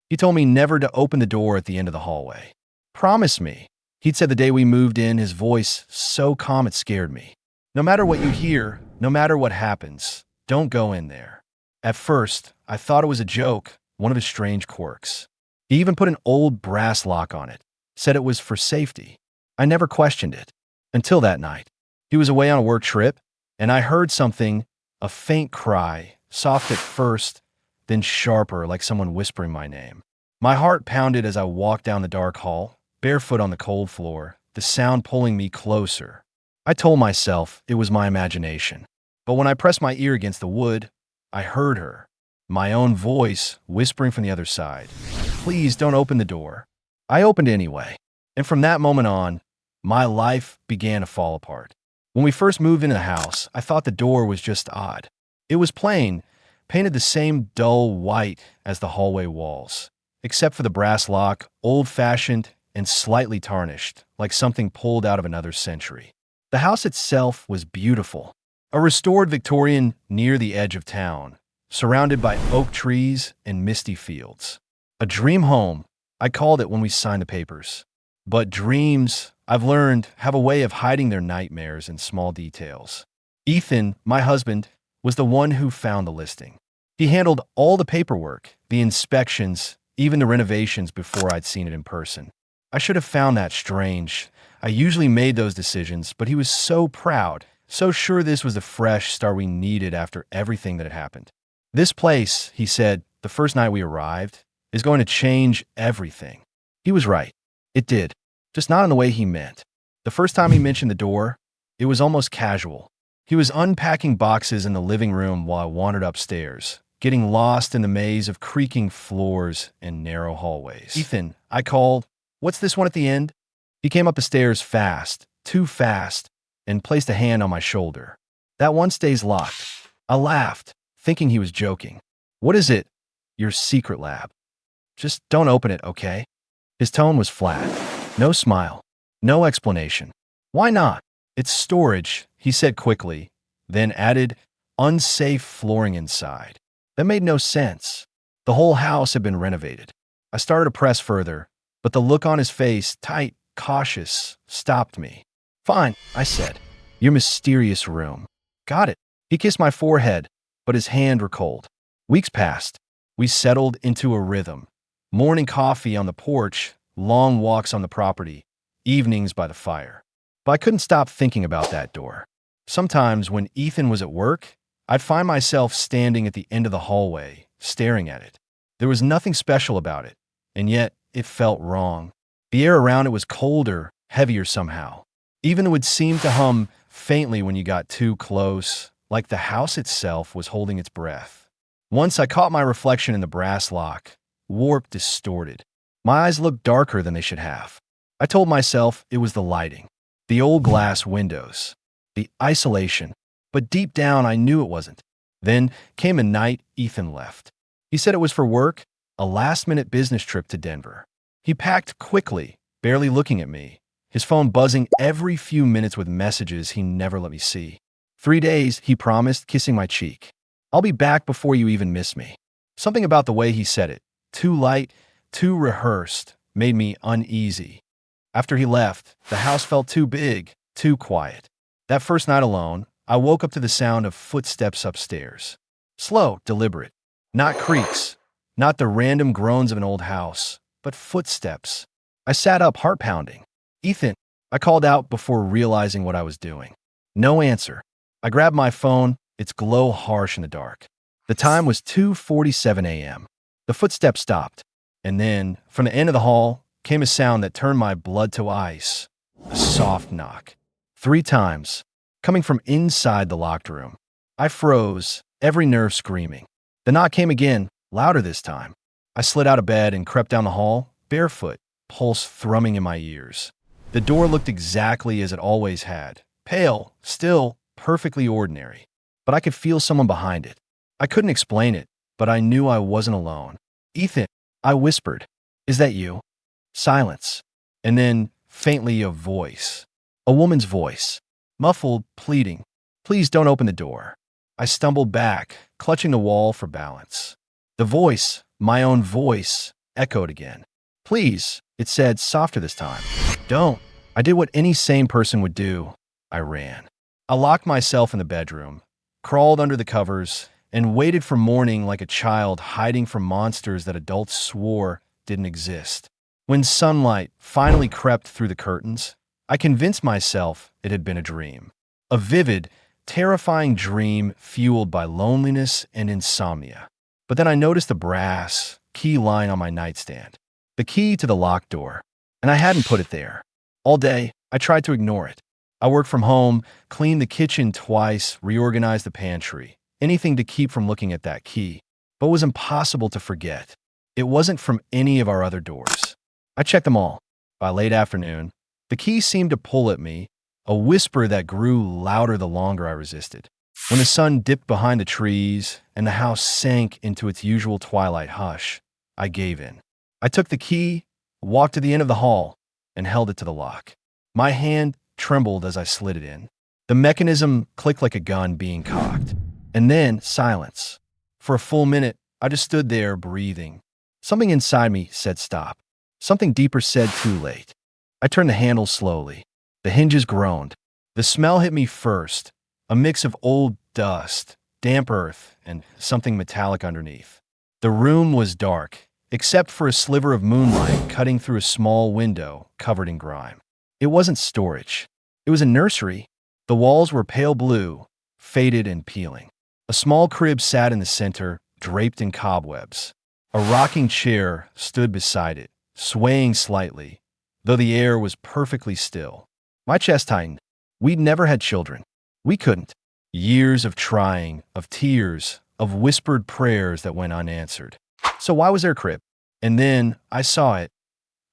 He told me never to open the door at the end of the hallway. Promise me. He'd said the day we moved in, his voice so calm it scared me. No matter what you hear, no matter what happens, don't go in there. At first, I thought it was a joke, one of his strange quirks. He even put an old brass lock on it, said it was for safety. I never questioned it. Until that night. He was away on a work trip, and I heard something, a faint cry, soft at first, then sharper like someone whispering my name. My heart pounded as I walked down the dark hall, barefoot on the cold floor, the sound pulling me closer. I told myself it was my imagination. But when I pressed my ear against the wood, I heard her, my own voice whispering from the other side. Please don't open the door. I opened anyway. And from that moment on, my life began to fall apart. When we first moved into the house, I thought the door was just odd. It was plain, painted the same dull white as the hallway walls, except for the brass lock, old-fashioned and slightly tarnished, like something pulled out of another century. The house itself was beautiful, a restored Victorian near the edge of town, surrounded by oak trees and misty fields. A dream home, I called it when we signed the papers. But dreams, I've learned, have a way of hiding their nightmares in small details. Ethan, my husband, was the one who found the listing. He handled all the paperwork, the inspections, even the renovations before I'd seen it in person. I should have found that strange. I usually made those decisions, but he was so proud, so sure this was the fresh start we needed after everything that had happened. This place, he said, the first night we arrived, is going to change everything. He was right. It did, just not in the way he meant. The first time he mentioned the door, it was almost casual. He was unpacking boxes in the living room while I wandered upstairs, getting lost in the maze of creaking floors and narrow hallways. Ethan, I called, what's this one at the end? He came up the stairs fast, too fast, and placed a hand on my shoulder. That one stays locked. I laughed, thinking he was joking. What is it? Your secret lab. Just don't open it, okay? His tone was flat. No smile. No explanation. Why not? It's storage, he said quickly, then added, unsafe flooring inside. That made no sense. The whole house had been renovated. I started to press further, but the look on his face, tight, cautious, stopped me. Fine, I said. Your mysterious room. Got it. He kissed my forehead, but his hand were cold. Weeks passed. We settled into a rhythm. Morning coffee on the porch, long walks on the property, evenings by the fire. But I couldn't stop thinking about that door. Sometimes when Ethan was at work, I'd find myself standing at the end of the hallway, staring at it. There was nothing special about it, and yet it felt wrong. The air around it was colder, heavier somehow. Even it would seem to hum faintly when you got too close, like the house itself was holding its breath. Once I caught my reflection in the brass lock, warped, distorted. My eyes looked darker than they should have. I told myself it was the lighting, the old glass windows, the isolation, but deep down I knew it wasn't. Then came a night Ethan left. He said it was for work, a last-minute business trip to Denver. He packed quickly, barely looking at me, his phone buzzing every few minutes with messages he never let me see. 3 days, he promised, kissing my cheek. I'll be back before you even miss me. Something about the way he said it, too light, too rehearsed, made me uneasy. After he left, the house felt too big, too quiet. That first night alone, I woke up to the sound of footsteps upstairs. Slow, deliberate. Not creaks, not the random groans of an old house, but footsteps. I sat up, heart pounding. Ethan, I called out before realizing what I was doing. No answer. I grabbed my phone, its glow harsh in the dark. The time was 2:47 a.m. The footsteps stopped, and then, from the end of the hall, came a sound that turned my blood to ice. A soft knock. 3 times, coming from inside the locked room. I froze, every nerve screaming. The knock came again, louder this time. I slid out of bed and crept down the hall, barefoot, pulse thrumming in my ears. The door looked exactly as it always had. Pale, still, perfectly ordinary. But I could feel someone behind it. I couldn't explain it, but I knew I wasn't alone. Ethan, I whispered. Is that you? Silence. And then, faintly, a voice. A woman's voice. Muffled, pleading. Please don't open the door. I stumbled back, clutching the wall for balance. The voice, my own voice, echoed again. Please, it said, softer this time. Don't. I did what any sane person would do. I ran. I locked myself in the bedroom, crawled under the covers, and waited for morning like a child hiding from monsters that adults swore didn't exist. When sunlight finally crept through the curtains, I convinced myself it had been a dream. A vivid, terrifying dream fueled by loneliness and insomnia. But then I noticed the brass key lying on my nightstand. The key to the locked door, and I hadn't put it there. All day, I tried to ignore it. I worked from home, cleaned the kitchen twice, reorganized the pantry, anything to keep from looking at that key. But it was impossible to forget. It wasn't from any of our other doors. I checked them all. By late afternoon, the key seemed to pull at me, a whisper that grew louder the longer I resisted. When the sun dipped behind the trees and the house sank into its usual twilight hush, I gave in. I took the key, walked to the end of the hall, and held it to the lock. My hand trembled as I slid it in. The mechanism clicked like a gun being cocked. And then silence. For a full minute, I just stood there breathing. Something inside me said stop. Something deeper said too late. I turned the handle slowly. The hinges groaned. The smell hit me first, a mix of old dust, damp earth, and something metallic underneath. The room was dark, except for a sliver of moonlight cutting through a small window covered in grime. It wasn't storage. It was a nursery. The walls were pale blue, faded and peeling. A small crib sat in the center, draped in cobwebs. A rocking chair stood beside it, swaying slightly, though the air was perfectly still. My chest tightened. We'd never had children. We couldn't. Years of trying, of tears, of whispered prayers that went unanswered. So why was there a crib? And then I saw it,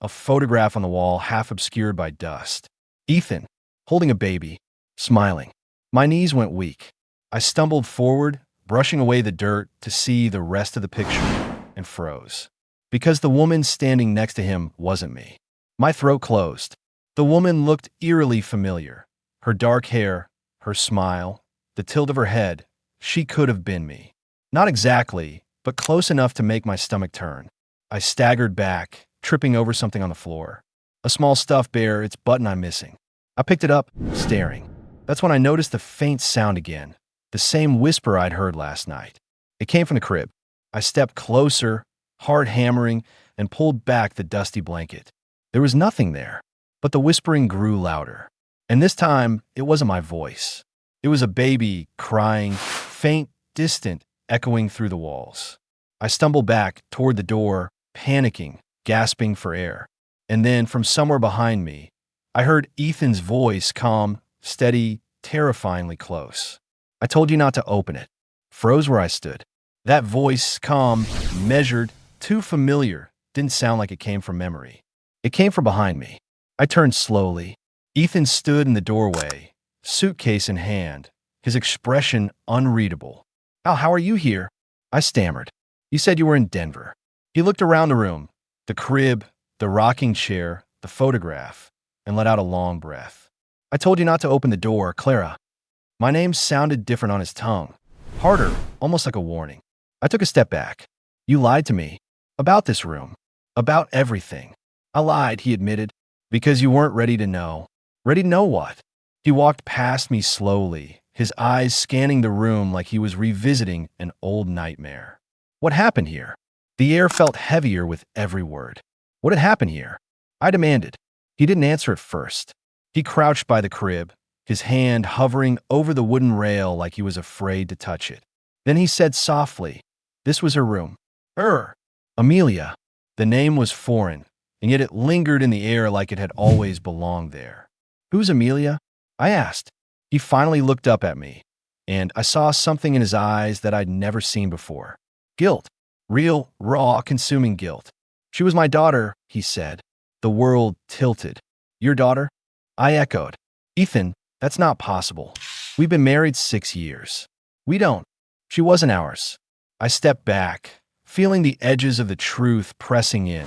a photograph on the wall half obscured by dust. Ethan, holding a baby, smiling. My knees went weak. I stumbled forward, brushing away the dirt to see the rest of the picture, and froze. Because the woman standing next to him wasn't me. My throat closed. The woman looked eerily familiar. Her dark hair, her smile, the tilt of her head. She could have been me. Not exactly, but close enough to make my stomach turn. I staggered back, tripping over something on the floor. A small stuffed bear, its button I'm missing. I picked it up, staring. That's when I noticed the faint sound again, the same whisper I'd heard last night. It came from the crib. I stepped closer, heart hammering, and pulled back the dusty blanket. There was nothing there, but the whispering grew louder. And this time, it wasn't my voice. It was a baby crying, faint, distant, echoing through the walls. I stumbled back toward the door, panicking, gasping for air. And then, from somewhere behind me, I heard Ethan's voice, calm, steady, terrifyingly close. I told you not to open it. Froze where I stood. That voice, calm, measured, too familiar, didn't sound like it came from memory. It came from behind me. I turned slowly. Ethan stood in the doorway, suitcase in hand, his expression unreadable. Al, how are you here? I stammered. You said you were in Denver. He looked around the room, the crib, the rocking chair, the photograph, and let out a long breath. I told you not to open the door, Clara. My name sounded different on his tongue, harder, almost like a warning. I took a step back. You lied to me. About this room. About everything. I lied, he admitted, because you weren't ready to know. Ready to know what? He walked past me slowly, his eyes scanning the room like he was revisiting an old nightmare. What happened here? The air felt heavier with every word. What had happened here? I demanded. He didn't answer at first. He crouched by the crib, his hand hovering over the wooden rail like he was afraid to touch it. Then he said softly, this was her room. Her. Amelia. The name was foreign, and yet it lingered in the air like it had always belonged there. Who's Amelia? I asked. He finally looked up at me, and I saw something in his eyes that I'd never seen before. Guilt. Real, raw, consuming guilt. She was my daughter, he said. The world tilted. Your daughter? I echoed. Ethan, that's not possible. We've been married 6 years. We don't. She wasn't ours. I stepped back, feeling the edges of the truth pressing in,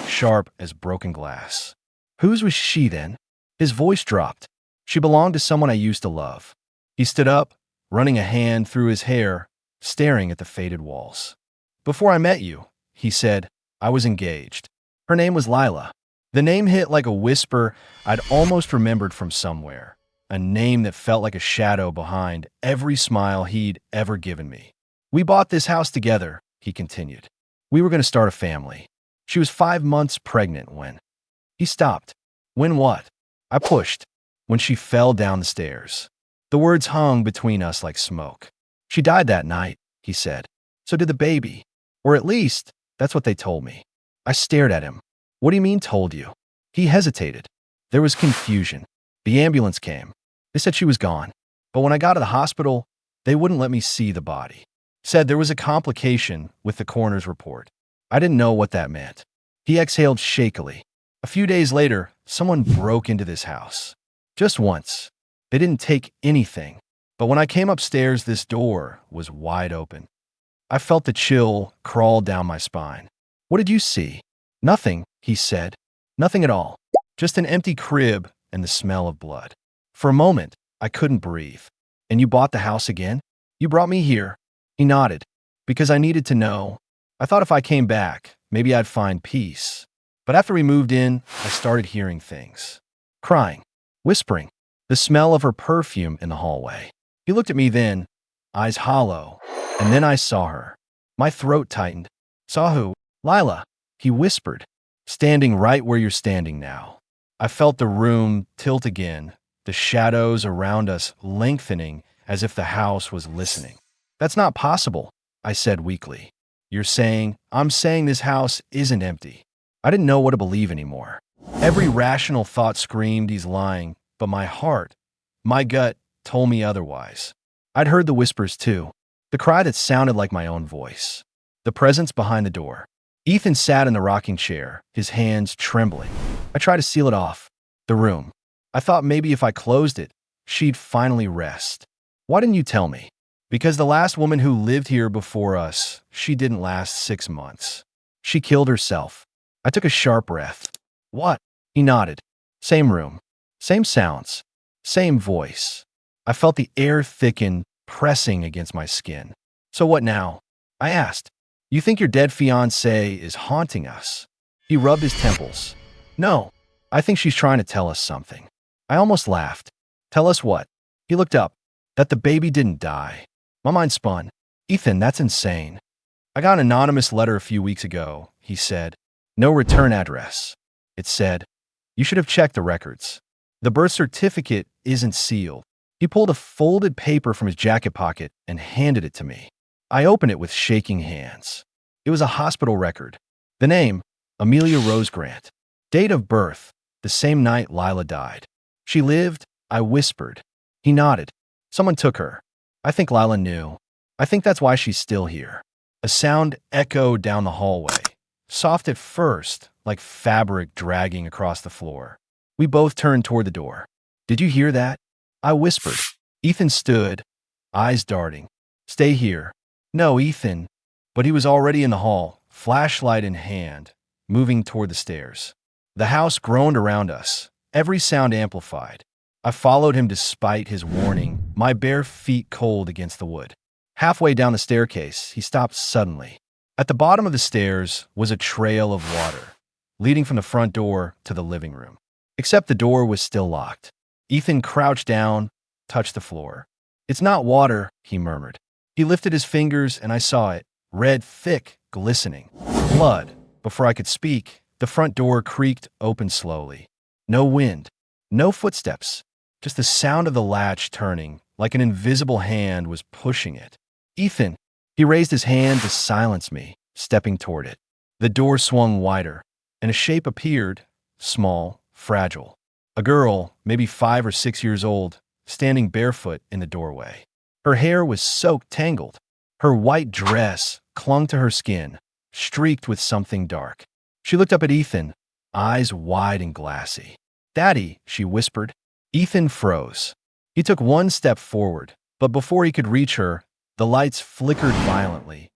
sharp as broken glass. Whose was she then? His voice dropped. She belonged to someone I used to love. He stood up, running a hand through his hair, staring at the faded walls. Before I met you, he said, I was engaged. Her name was Lila. The name hit like a whisper I'd almost remembered from somewhere. A name that felt like a shadow behind every smile he'd ever given me. We bought this house together, he continued. We were going to start a family. She was 5 months pregnant when... He stopped. When what? I pushed. When she fell down the stairs. The words hung between us like smoke. She died that night, he said. So did the baby. Or at least, that's what they told me. I stared at him. What do you mean told you? He hesitated. There was confusion. The ambulance came. They said she was gone. But when I got to the hospital, they wouldn't let me see the body. Said there was a complication with the coroner's report. I didn't know what that meant. He exhaled shakily. A few days later, someone broke into this house. Just once. They didn't take anything. But when I came upstairs, this door was wide open. I felt the chill crawl down my spine. What did you see? Nothing, he said. Nothing at all. Just an empty crib and the smell of blood. For a moment, I couldn't breathe. And you bought the house again? You brought me here. He nodded. Because I needed to know. I thought if I came back, maybe I'd find peace. But after we moved in, I started hearing things. Crying. Whispering. The smell of her perfume in the hallway. He looked at me then, eyes hollow. And then I saw her. My throat tightened. Saw who? Lila. He whispered. Standing right where you're standing now. I felt the room tilt again, the shadows around us lengthening as if the house was listening. That's not possible, I said weakly. I'm saying this house isn't empty. I didn't know what to believe anymore. Every rational thought screamed he's lying, but my heart, my gut, told me otherwise. I'd heard the whispers too, the cry that sounded like my own voice. The presence behind the door. Ethan sat in the rocking chair, his hands trembling. I tried to seal it off. The room. I thought maybe if I closed it, she'd finally rest. Why didn't you tell me? Because the last woman who lived here before us, she didn't last 6 months. She killed herself. I took a sharp breath. What? He nodded. Same room. Same sounds. Same voice. I felt the air thicken, pressing against my skin. So what now? I asked. You think your dead fiancée is haunting us? He rubbed his temples. No, I think she's trying to tell us something. I almost laughed. Tell us what? He looked up. That the baby didn't die. My mind spun. Ethan, that's insane. I got an anonymous letter a few weeks ago, he said. No return address. It said, you should have checked the records. The birth certificate isn't sealed. He pulled a folded paper from his jacket pocket and handed it to me. I opened it with shaking hands. It was a hospital record. The name, Amelia Rose Grant. Date of birth, the same night Lila died. She lived, I whispered. He nodded. Someone took her. I think Lila knew. I think that's why she's still here. A sound echoed down the hallway. Soft at first, like fabric dragging across the floor. We both turned toward the door. Did you hear that? I whispered. Ethan stood, eyes darting. Stay here. No, Ethan. But he was already in the hall, flashlight in hand, moving toward the stairs. The house groaned around us, every sound amplified. I followed him despite his warning, my bare feet cold against the wood. Halfway down the staircase, he stopped suddenly. At the bottom of the stairs was a trail of water, leading from the front door to the living room. Except the door was still locked. Ethan crouched down, touched the floor. It's not water, he murmured. He lifted his fingers and I saw it, red, thick, glistening. Blood. Before I could speak, the front door creaked open slowly. No wind, no footsteps, just the sound of the latch turning, like an invisible hand was pushing it. Ethan. He raised his hand to silence me, stepping toward it. The door swung wider, and a shape appeared, small, fragile. A girl, maybe 5 or 6 years old, standing barefoot in the doorway. Her hair was soaked, tangled. Her white dress clung to her skin, streaked with something dark. She looked up at Ethan, eyes wide and glassy. Daddy, she whispered. Ethan froze. He took one step forward, but before he could reach her, the lights flickered violently,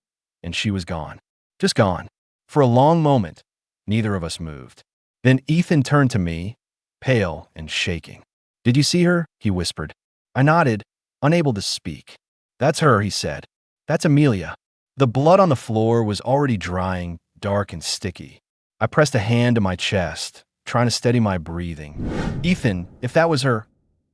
and she was gone. Just gone. For a long moment, neither of us moved. Then Ethan turned to me, pale and shaking. Did you see her? He whispered. I nodded, unable to speak. That's her, he said. That's Amelia. The blood on the floor was already drying, dark and sticky. I pressed a hand to my chest, trying to steady my breathing. Ethan, if that was her,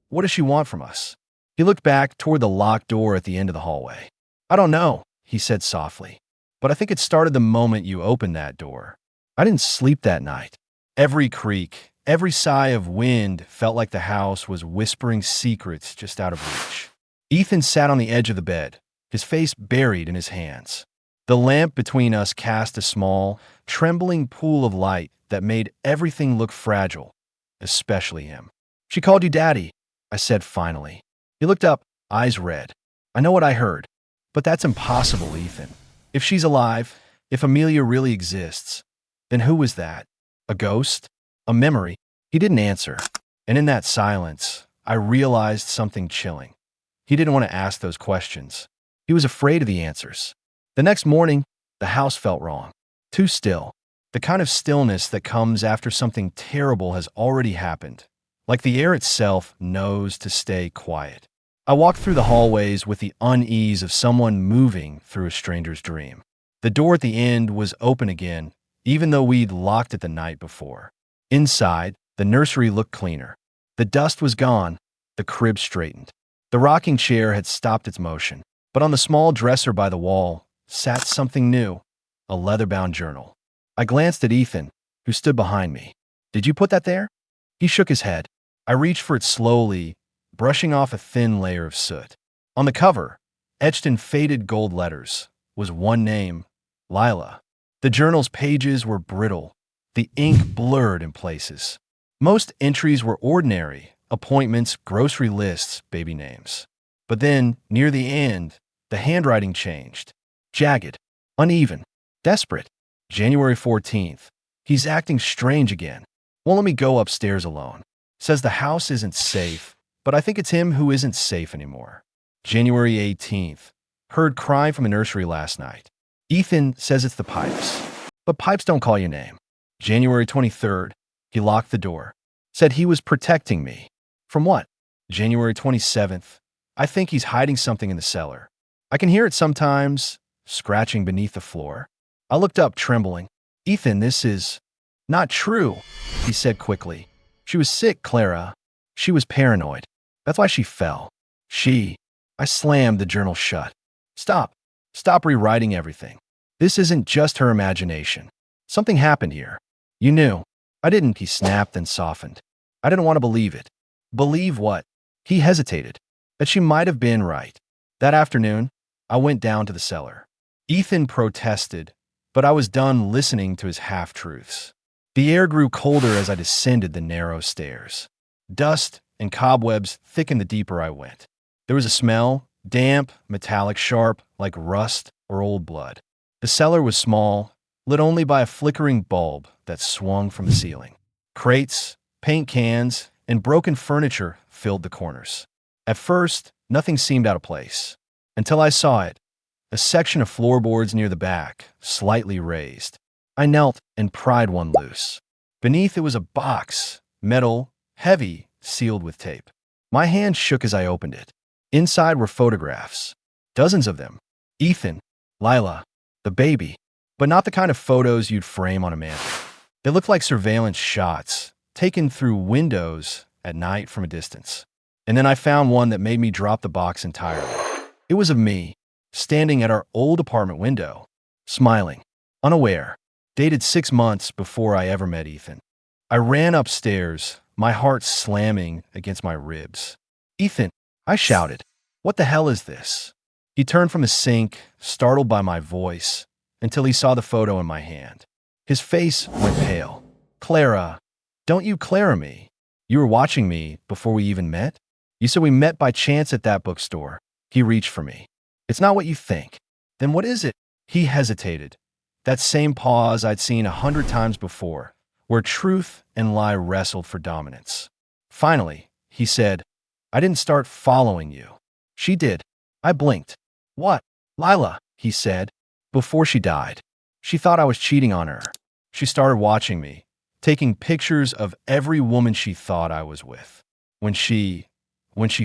what does she want from us? He looked back toward the locked door at the end of the hallway. I don't know, he said softly, but I think it started the moment you opened that door. I didn't sleep that night. Every creak, every sigh of wind felt like the house was whispering secrets just out of reach. Ethan sat on the edge of the bed, his face buried in his hands. The lamp between us cast a small, trembling pool of light that made everything look fragile, especially him. She called you Daddy, I said finally. He looked up, eyes red. I know what I heard, but that's impossible, Ethan. If she's alive, if Amelia really exists, then who was that? A ghost? A memory? He didn't answer, and in that silence, I realized something chilling. He didn't want to ask those questions. He was afraid of the answers. The next morning, the house felt wrong. Too still. The kind of stillness that comes after something terrible has already happened. Like the air itself knows to stay quiet. I walked through the hallways with the unease of someone moving through a stranger's dream. The door at the end was open again, even though we'd locked it the night before. Inside, the nursery looked cleaner. The dust was gone, the crib straightened. The rocking chair had stopped its motion, but on the small dresser by the wall sat something new, a leather-bound journal. I glanced at Ethan, who stood behind me. Did you put that there? He shook his head. I reached for it slowly, brushing off a thin layer of soot. On the cover, etched in faded gold letters, was one name, Lila. The journal's pages were brittle, the ink blurred in places. Most entries were ordinary, appointments, grocery lists, baby names. But then, near the end, the handwriting changed. Jagged, uneven, desperate. January 14th. He's acting strange again. Won't let me go upstairs alone. Says the house isn't safe, but I think it's him who isn't safe anymore. January 18th. Heard crying from the nursery last night. Ethan says it's the pipes, but pipes don't call your name. January 23rd. He locked the door. Said he was protecting me. From what? January 27th. I think he's hiding something in the cellar. I can hear it sometimes, scratching beneath the floor. I looked up, trembling. Ethan, this is not true, he said quickly. She was sick, Clara. She was paranoid. That's why she fell. I slammed the journal shut. Stop. Stop rewriting everything. This isn't just her imagination. Something happened here. You knew. I didn't, he snapped and softened. I didn't want to believe it. Believe what? He hesitated. That she might have been right. That afternoon, I went down to the cellar. Ethan protested, but I was done listening to his half-truths. The air grew colder as I descended the narrow stairs. Dust and cobwebs thickened the deeper I went. There was a smell, damp, metallic, sharp, like rust or old blood. The cellar was small, lit only by a flickering bulb that swung from the ceiling. Crates, paint cans, and broken furniture filled the corners. At first, nothing seemed out of place, until I saw it, a section of floorboards near the back, slightly raised. I knelt and pried one loose. Beneath it was a box, metal, heavy, sealed with tape. My hand shook as I opened it. Inside were photographs, dozens of them. Ethan, Lila, the baby, but not the kind of photos you'd frame on a mantel. They looked like surveillance shots, taken through windows at night from a distance. And then I found one that made me drop the box entirely. It was of me, standing at our old apartment window, smiling, unaware, dated 6 months before I ever met Ethan. I ran upstairs, my heart slamming against my ribs. Ethan, I shouted, what the hell is this? He turned from the sink, startled by my voice, until he saw the photo in my hand. His face went pale. Clara, don't you Clara me. You were watching me before we even met? You said we met by chance at that bookstore. He reached for me. It's not what you think. Then what is it? He hesitated. That same pause I'd seen 100 times before, where truth and lie wrestled for dominance. Finally, he said, I didn't start following you. She did. I blinked. What? Lila, he said. Before she died. She thought I was cheating on her. She started watching me, taking pictures of every woman she thought I was with. When she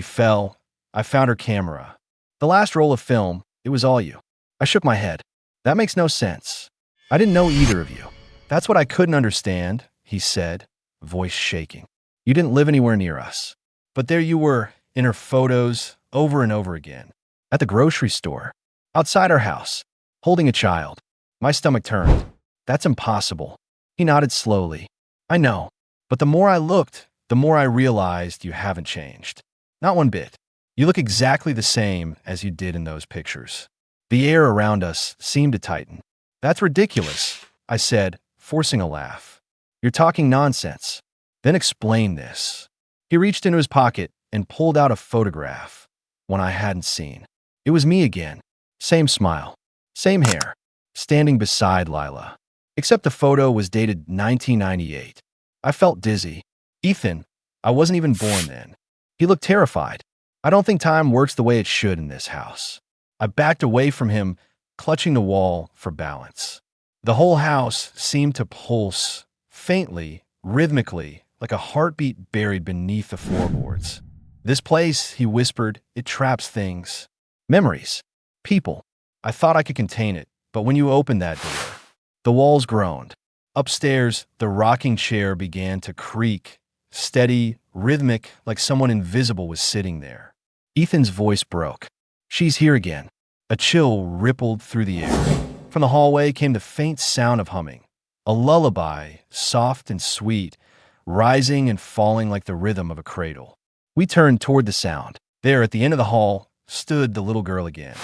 fell, I found her camera. The last roll of film, it was all you. I shook my head. That makes no sense. I didn't know either of you. That's what I couldn't understand, he said, voice shaking. You didn't live anywhere near us. But there you were, in her photos, over and over again. At the grocery store, outside our house, holding a child. My stomach turned. That's impossible. He nodded slowly. I know. But the more I looked, the more I realized you haven't changed. Not one bit. You look exactly the same as you did in those pictures. The air around us seemed to tighten. That's ridiculous, I said, forcing a laugh. You're talking nonsense. Then explain this. He reached into his pocket and pulled out a photograph, one I hadn't seen. It was me again. Same smile. Same hair. Standing beside Lila. Except the photo was dated 1998. I felt dizzy. Ethan, I wasn't even born then. He looked terrified. I don't think time works the way it should in this house. I backed away from him, clutching the wall for balance. The whole house seemed to pulse, faintly, rhythmically, like a heartbeat buried beneath the floorboards. This place, he whispered, it traps things. Memories. People. I thought I could contain it, but when you opened that door, the walls groaned. Upstairs, the rocking chair began to creak, steady, rhythmic, like someone invisible was sitting there. Ethan's voice broke. She's here again. A chill rippled through the air. From the hallway came the faint sound of humming. A lullaby, soft and sweet, rising and falling like the rhythm of a cradle. We turned toward the sound. There, at the end of the hall, stood the little girl again.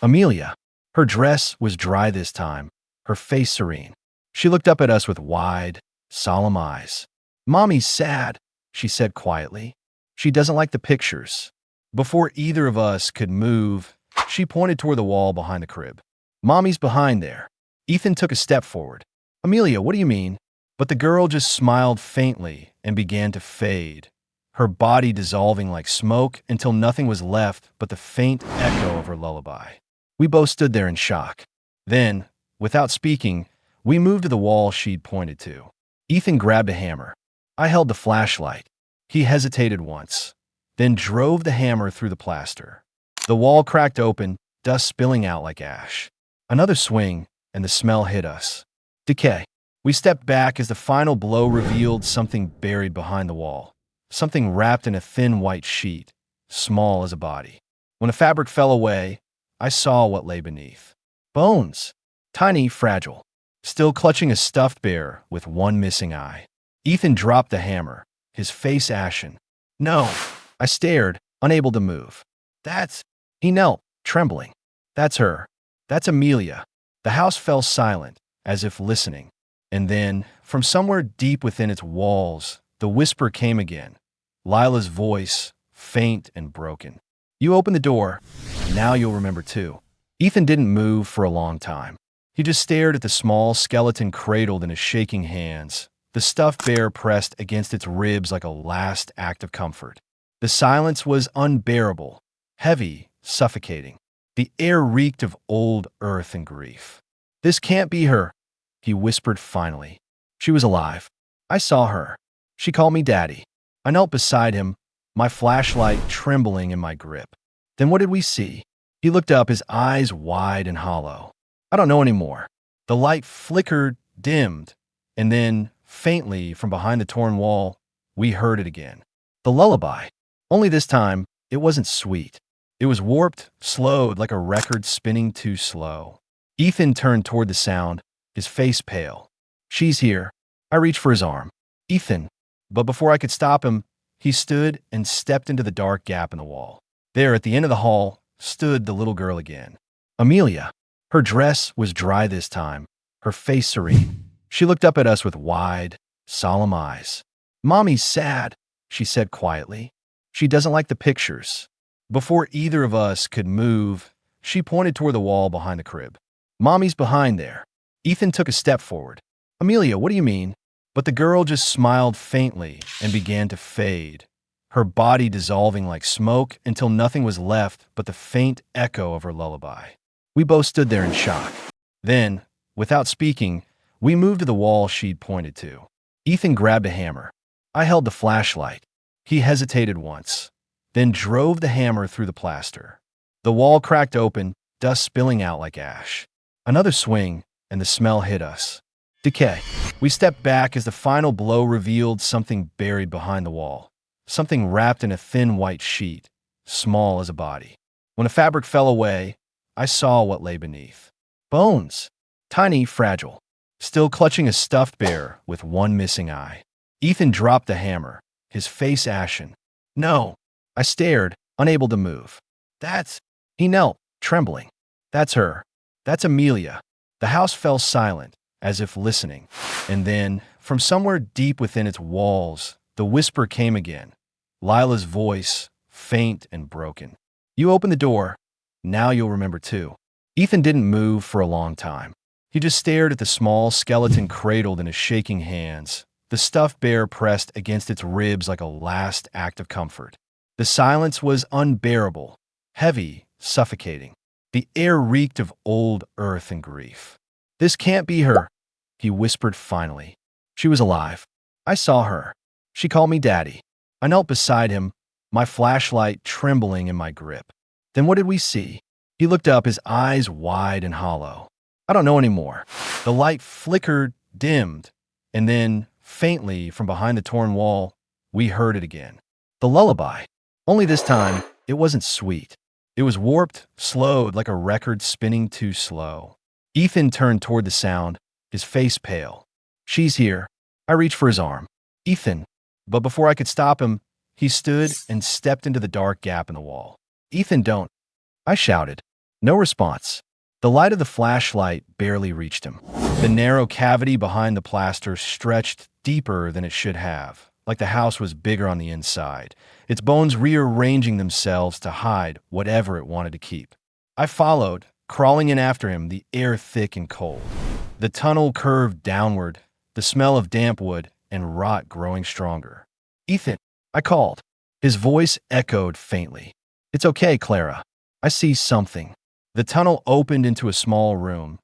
Amelia. Her dress was dry this time, her face serene. She looked up at us with wide, solemn eyes. Mommy's sad, she said quietly. She doesn't like the pictures. Before either of us could move, she pointed toward the wall behind the crib. Mommy's behind there. Ethan took a step forward. Amelia, what do you mean? But the girl just smiled faintly and began to fade, her body dissolving like smoke until nothing was left but the faint echo of her lullaby. We both stood there in shock. Then, without speaking, we moved to the wall she'd pointed to. Ethan grabbed a hammer. I held the flashlight. He hesitated once, then drove the hammer through the plaster. The wall cracked open, dust spilling out like ash. Another swing, and the smell hit us. Decay. We stepped back as the final blow revealed something buried behind the wall. Something wrapped in a thin white sheet, small as a body. When the fabric fell away, I saw what lay beneath. Bones. Tiny, fragile. Still clutching a stuffed bear with one missing eye. Ethan dropped the hammer, his face ashen. No. I stared, unable to move. That's... He knelt, trembling. That's her. That's Amelia. The house fell silent, as if listening. And then, from somewhere deep within its walls, the whisper came again. Lila's voice, faint and broken. You opened the door, and now you'll remember too. Ethan didn't move for a long time. He just stared at the small skeleton cradled in his shaking hands, the stuffed bear pressed against its ribs like a last act of comfort. The silence was unbearable, heavy, suffocating. The air reeked of old earth and grief. This can't be her, he whispered finally. She was alive. I saw her. She called me Daddy. I knelt beside him, my flashlight trembling in my grip. Then what did we see? He looked up, his eyes wide and hollow. I don't know anymore. The light flickered, dimmed, and then, faintly from behind the torn wall, we heard it again. The lullaby. Only this time, it wasn't sweet. It was warped, slowed like a record spinning too slow. Ethan turned toward the sound, his face pale. She's here. I reached for his arm. Ethan. But before I could stop him, he stood and stepped into the dark gap in the wall. There, at the end of the hall, stood the little girl again. Amelia. Her dress was dry this time, her face serene. She looked up at us with wide, solemn eyes. Mommy's sad, she said quietly. She doesn't like the pictures. Before either of us could move, she pointed toward the wall behind the crib. Mommy's behind there. Ethan took a step forward. Amelia, what do you mean? But the girl just smiled faintly and began to fade, her body dissolving like smoke until nothing was left but the faint echo of her lullaby. We both stood there in shock. Then, without speaking, we moved to the wall she'd pointed to. Ethan grabbed a hammer. I held the flashlight. He hesitated once, then drove the hammer through the plaster. The wall cracked open, dust spilling out like ash. Another swing, and the smell hit us. Decay. We stepped back as the final blow revealed something buried behind the wall. Something wrapped in a thin white sheet, small as a body. When the fabric fell away, I saw what lay beneath. Bones. Tiny, fragile. Still clutching a stuffed bear with one missing eye. Ethan dropped the hammer, his face ashen. No. I stared, unable to move. That's... He knelt, trembling. That's her. That's Amelia. The house fell silent, as if listening. And then, from somewhere deep within its walls, the whisper came again. Lila's voice, faint and broken. You opened the door. Now you'll remember too. Ethan didn't move for a long time. He just stared at the small skeleton cradled in his shaking hands, the stuffed bear pressed against its ribs like a last act of comfort. The silence was unbearable, heavy, suffocating. The air reeked of old earth and grief. This can't be her, he whispered finally. She was alive. I saw her. She called me Daddy. I knelt beside him, my flashlight trembling in my grip. Then what did we see? He looked up, his eyes wide and hollow. I don't know anymore. The light flickered, dimmed, and then, faintly from behind the torn wall, we heard it again. The lullaby. Only this time, it wasn't sweet. It was warped, slowed like a record spinning too slow. Ethan turned toward the sound, his face pale. She's here. I reached for his arm. Ethan. But before I could stop him, he stood and stepped into the dark gap in the wall. Ethan, don't. I shouted. No response. The light of the flashlight barely reached him. The narrow cavity behind the plaster stretched deeper than it should have, like the house was bigger on the inside, its bones rearranging themselves to hide whatever it wanted to keep. I followed, crawling in after him, the air thick and cold. The tunnel curved downward, the smell of damp wood and rot growing stronger. Ethan, I called. His voice echoed faintly. It's okay, Clara. I see something. The tunnel opened into a small room,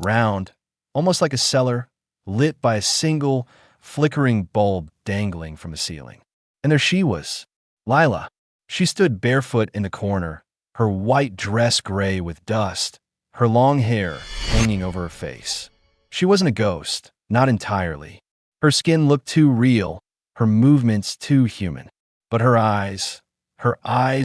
round, almost like a cellar, lit by a single, flickering bulb dangling from the ceiling. And there she was, Lila. She stood barefoot in the corner, her white dress gray with dust, her long hair hanging over her face. She wasn't a ghost, not entirely. Her skin looked too real, her movements too human. But her eyes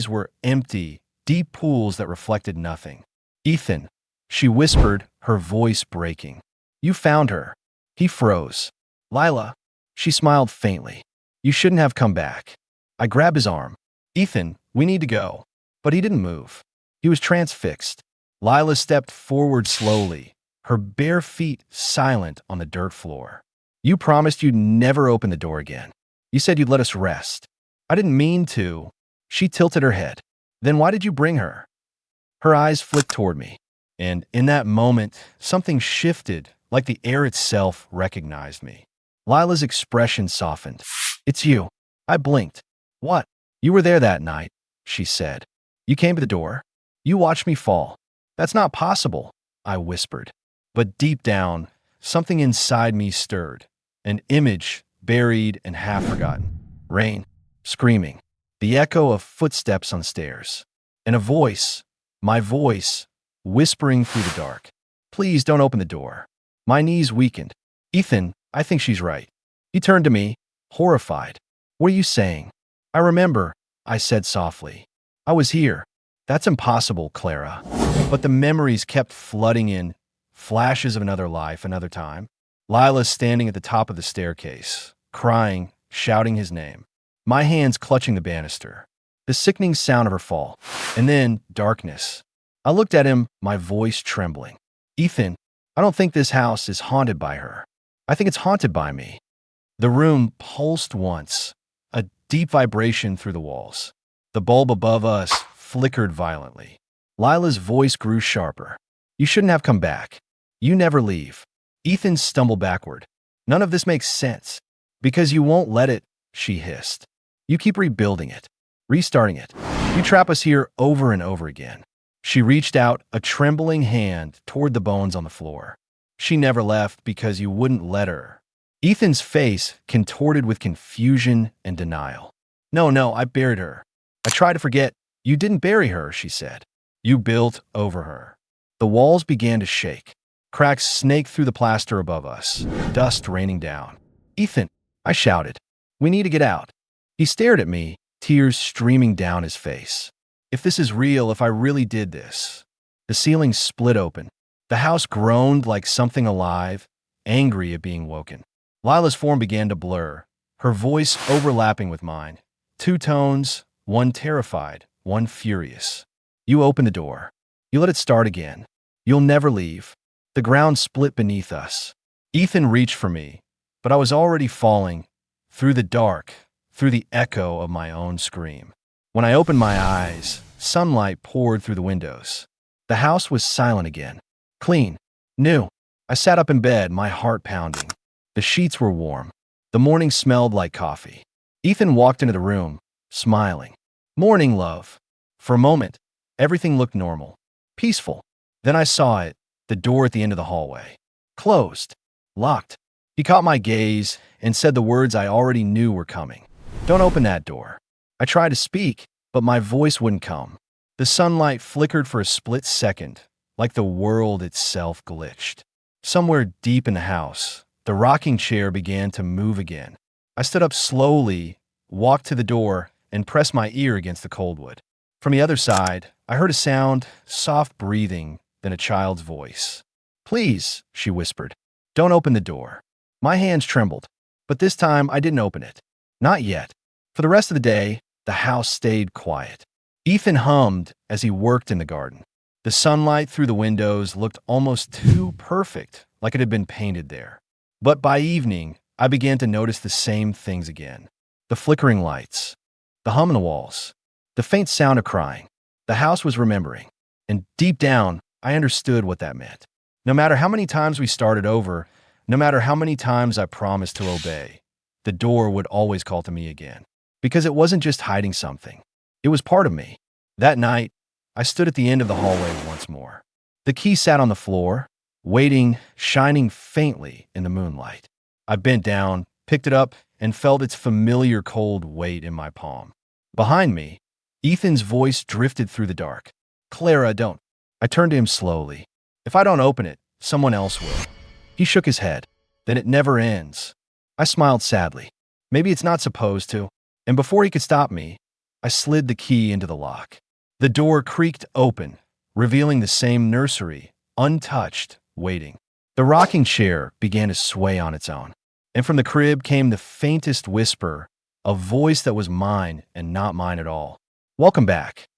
were empty, deep pools that reflected nothing. Ethan, she whispered, her voice breaking. You found her. He froze. Lila, she smiled faintly. You shouldn't have come back. I grabbed his arm. Ethan, we need to go. But he didn't move. He was transfixed. Lila stepped forward slowly, her bare feet silent on the dirt floor. You promised you'd never open the door again. You said you'd let us rest. I didn't mean to. She tilted her head. Then why did you bring her? Her eyes flicked toward me, and in that moment, something shifted, like the air itself recognized me. Lila's expression softened. It's you. I blinked. What? You were there that night, she said. You came to the door. You watched me fall. That's not possible, I whispered. But deep down, something inside me stirred. An image, buried and half forgotten. Rain, screaming. The echo of footsteps on stairs. And a voice, my voice, whispering through the dark. Please don't open the door. My knees weakened. Ethan, I think she's right. He turned to me, horrified. What are you saying? I remember, I said softly. I was here. That's impossible, Clara. But the memories kept flooding in, flashes of another life, another time. Lila standing at the top of the staircase, crying, shouting his name. My hands clutching the banister. The sickening sound of her fall. And then darkness. I looked at him, my voice trembling. Ethan, I don't think this house is haunted by her. I think it's haunted by me. The room pulsed once, a deep vibration through the walls. The bulb above us flickered violently. Lila's voice grew sharper. You shouldn't have come back. You never leave. Ethan stumbled backward. None of this makes sense. Because you won't let it, she hissed. You keep rebuilding it, restarting it. You trap us here over and over again. She reached out a trembling hand toward the bones on the floor. She never left because you wouldn't let her. Ethan's face contorted with confusion and denial. No, I buried her. I tried to forget. You didn't bury her, she said. You built over her. The walls began to shake. Cracks snaked through the plaster above us, dust raining down. "Ethan," I shouted. "We need to get out." He stared at me, tears streaming down his face. If this is real, if I really did this. The ceiling split open. The house groaned like something alive, angry at being woken. Lila's form began to blur, her voice overlapping with mine. Two tones, one terrified, one furious. "You open the door. You let it start again. You'll never leave." The ground split beneath us. Ethan reached for me, but I was already falling, through the dark, through the echo of my own scream. When I opened my eyes, sunlight poured through the windows. The house was silent again. Clean. New. I sat up in bed, my heart pounding. The sheets were warm. The morning smelled like coffee. Ethan walked into the room, smiling. "Morning, love." For a moment, everything looked normal, peaceful. Then I saw it, the door at the end of the hallway. Closed. Locked. He caught my gaze and said the words I already knew were coming. "Don't open that door." I tried to speak, but my voice wouldn't come. The sunlight flickered for a split second, like the world itself glitched. Somewhere deep in the house, the rocking chair began to move again. I stood up slowly, walked to the door, and pressed my ear against the cold wood. From the other side, I heard a sound, soft breathing, then a child's voice. "Please," she whispered, "don't open the door." My hands trembled, but this time I didn't open it. Not yet. For the rest of the day, the house stayed quiet. Ethan hummed as he worked in the garden. The sunlight through the windows looked almost too perfect, like it had been painted there. But by evening, I began to notice the same things again. The flickering lights, the hum in the walls, the faint sound of crying. The house was remembering, and deep down, I understood what that meant. No matter how many times we started over, no matter how many times I promised to obey, the door would always call to me again. Because it wasn't just hiding something. It was part of me. That night, I stood at the end of the hallway once more. The key sat on the floor, waiting, shining faintly in the moonlight. I bent down, picked it up, and felt its familiar cold weight in my palm. Behind me, Ethan's voice drifted through the dark. "Clara, don't." I turned to him slowly. "If I don't open it, someone else will." He shook his head. "Then it never ends." I smiled sadly. "Maybe it's not supposed to." And before he could stop me, I slid the key into the lock. The door creaked open, revealing the same nursery, untouched, waiting. The rocking chair began to sway on its own, and from the crib came the faintest whisper, a voice that was mine and not mine at all. "Welcome back."